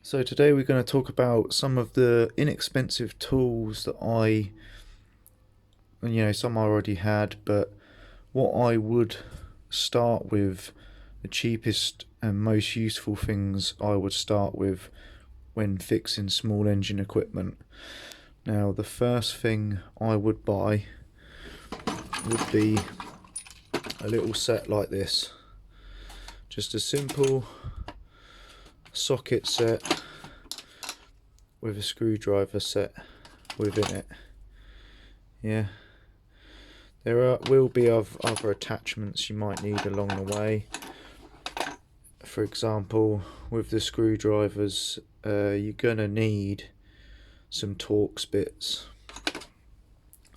So today we're going to talk about some of the inexpensive tools that some I already had, but what I would start with, the cheapest and most useful things I would start with when fixing small engine equipment. Now, the first thing I would buy would be a little set like this. Just a simple socket set with a screwdriver set within it. Yeah, there will be other attachments you might need along the way. For example, with the screwdrivers, you're gonna need some Torx bits.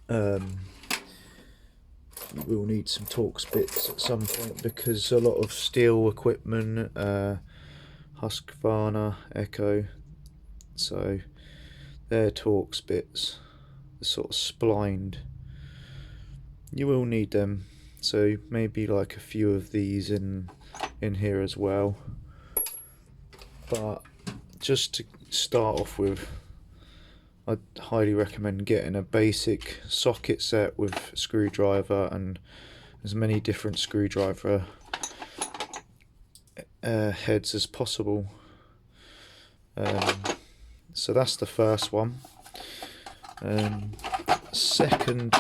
You will need some Torx bits at some point because a lot of steel equipment, Husqvarna, Echo, so they're Torx bits, the sort of splined. You will need them, so maybe like a few of these in here as well. But just to start off with, I'd highly recommend getting a basic socket set with screwdriver and as many different screwdriver heads as possible. So that's the first one. Second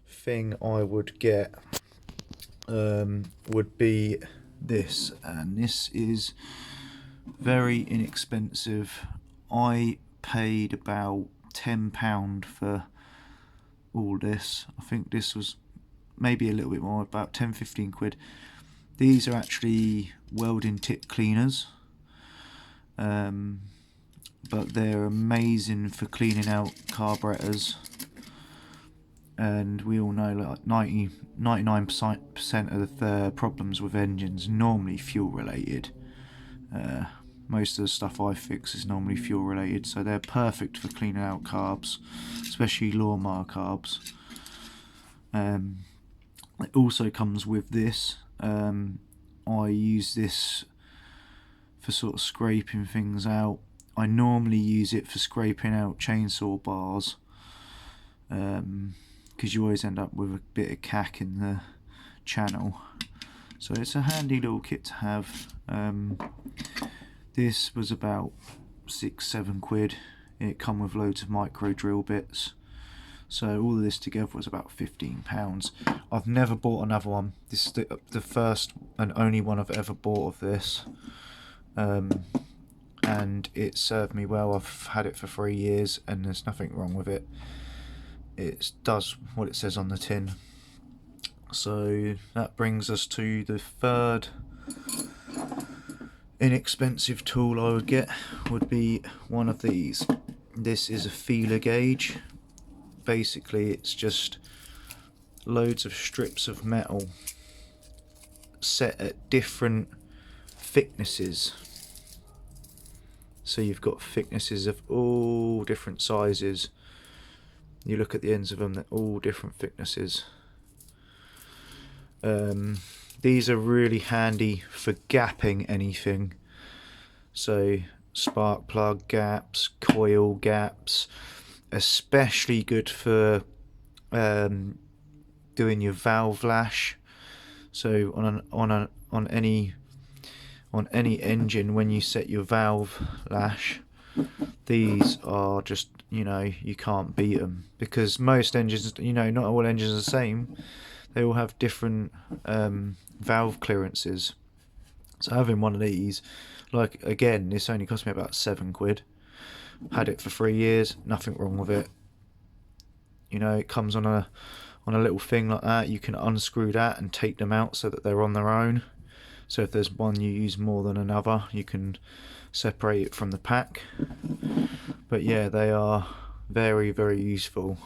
thing I would get would be this, and this is very inexpensive. I paid about £10 for all this. I think this was maybe a little bit more, about 10-15 quid. These are actually welding tip cleaners, but they're amazing for cleaning out carburetors. And we all know like 99% of the problems with engines normally fuel related. Most of the stuff I fix is normally fuel related, so they're perfect for cleaning out carbs, especially lawnmower carbs. It also comes with this. I use this for sort of scraping things out. I normally use it for scraping out chainsaw bars, because you always end up with a bit of cack in the channel. So it's a handy little kit to have. This was about 6-7 quid. It come with loads of micro drill bits. So all of this together was about £15. I've never bought another one. This is the first and only one I've ever bought of this. And it served me well. I've had it for 3 years and there's nothing wrong with it. It does what it says on the tin. So that brings us to the third inexpensive tool I would get, would be one of these. This is a feeler gauge. Basically it's just loads of strips of metal set at different thicknesses. So you've got thicknesses of all different sizes. You look at the ends of them, they're all different thicknesses. These are really handy for gapping anything. So spark plug gaps, coil gaps, especially good for doing your valve lash. So on any engine, when you set your valve lash, these are just, you can't beat them, because most engines, not all engines are the same. They all have different valve clearances. So having one of these, like, again, this only cost me about 7 quid. Had it for 3 years, nothing wrong with it. It comes on a little thing like that. You can unscrew that and take them out so that they're on their own. So if there's one you use more than another, you can separate it from the pack. But yeah, they are very, very useful.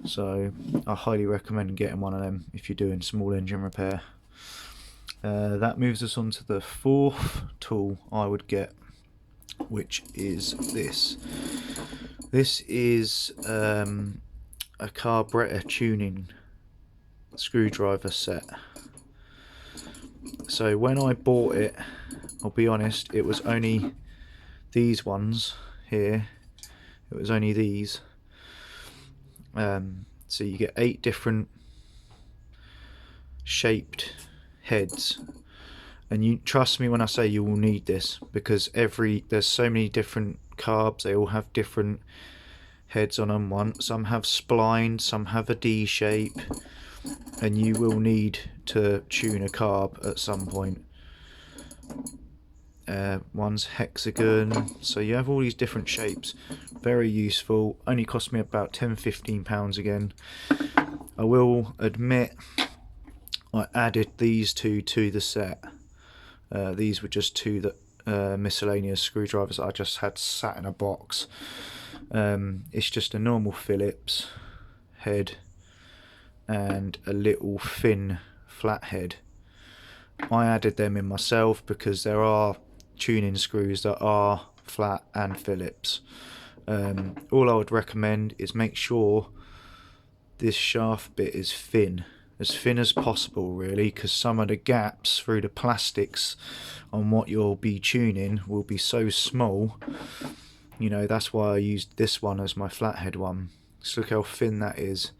So I highly recommend getting one of them if you're doing small engine repair. That moves us on to the fourth tool I would get, which is this. This is a Carburettor tuning screwdriver set. So when I bought it, I'll be honest, it was only these ones here, it was only these. So you get 8 different shaped heads, and you trust me when I say you will need this, because there's so many different carbs, they all have different heads on them. Some have spline, some have a D shape, and you will need to tune a carb at some point. One's hexagon, so you have all these different shapes. Very useful. Only cost me about £10-15 again. I will admit I added these two to the set. These were just two miscellaneous screwdrivers that I just had sat in a box. It's just a normal Phillips head and a little thin flathead. I added them in myself because there are tuning screws that are flat and Phillips. All I would recommend is make sure this shaft bit is as thin as possible, really, because some of the gaps through the plastics on what you'll be tuning will be so small. You know, that's why I used this one as my flathead one. Just look how thin that is.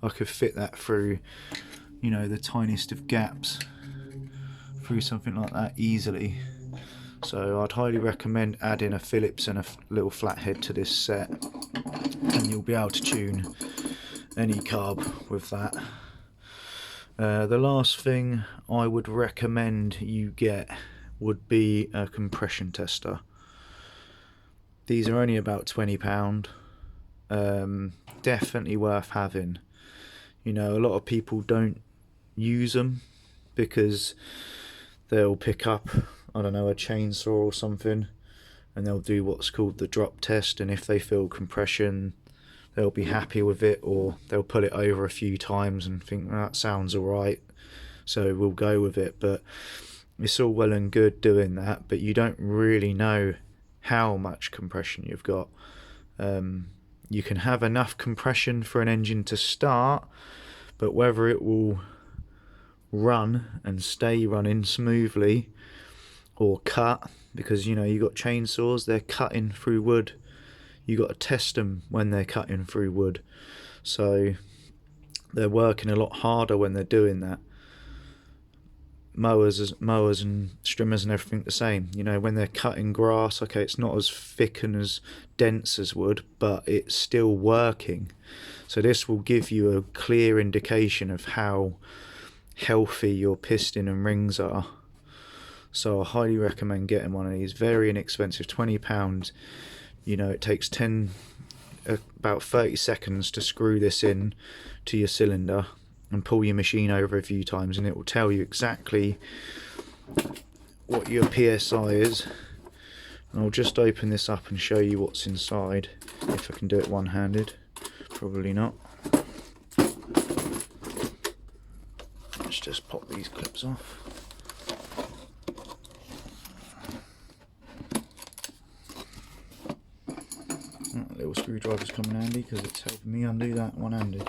I could fit that through, you know, the tiniest of gaps through something like that easily. So I'd highly recommend adding a Phillips and a little flathead to this set, and you'll be able to tune any carb with that. The last thing I would recommend you get would be a compression tester. These are only about £20. Definitely worth having. You know, a lot of people don't use them because they'll pick up, I don't know, a chainsaw or something, and they'll do what's called the drop test, and if they feel compression, they'll be happy with it, or they'll pull it over a few times and think, that sounds alright, so we'll go with it. But it's all well and good doing that, but you don't really know how much compression you've got. You can have enough compression for an engine to start, but whether it will run and stay running smoothly or cut, because you know, you got chainsaws, they're cutting through wood. You got to test them when they're cutting through wood, so they're working a lot harder when they're doing that. Mowers and strimmers and everything the same. You know, when they're cutting grass, okay, it's not as thick and as dense as wood, but it's still working. So this will give you a clear indication of how healthy your piston and rings are. So I highly recommend getting one of these. Very inexpensive, £20. You know, it takes about 30 seconds to screw this in to your cylinder and pull your machine over a few times, and it will tell you exactly what your PSI is. And I'll just open this up and show you what's inside, if I can do it one-handed. Probably not. Let's just pop these clips off. Little screwdriver's come in handy because it's helping me undo that one-handed.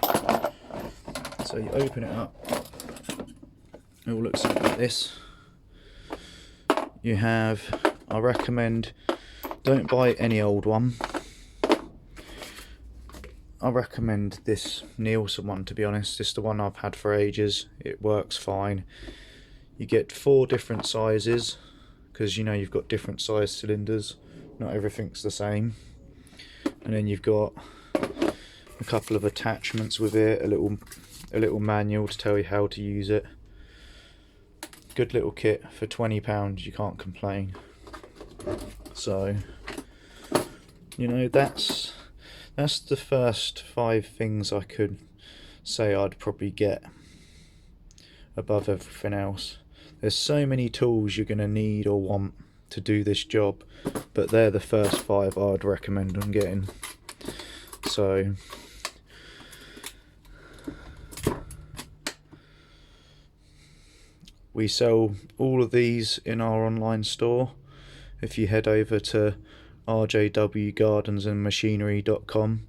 So you open it up, it all looks like this. You have, I recommend, don't buy any old one. I recommend this Nielsen one, to be honest. It's the one I've had for ages. It works fine. You get 4 different sizes, because you know you've got different size cylinders, not everything's the same. And then you've got a couple of attachments with it, a little manual to tell you how to use it. Good little kit for £20, you can't complain. So, you know, that's the first 5 things I could say I'd probably get above everything else. There's so many tools you're going to need or want to do this job, but they're the first 5 I'd recommend on getting. So we sell all of these in our online store. If you head over to rjwgardensandmachinery.com,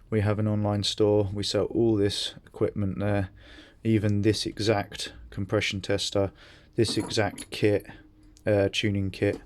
we have an online store. We sell all this equipment there, even this exact compression tester, this exact kit, tuning kit,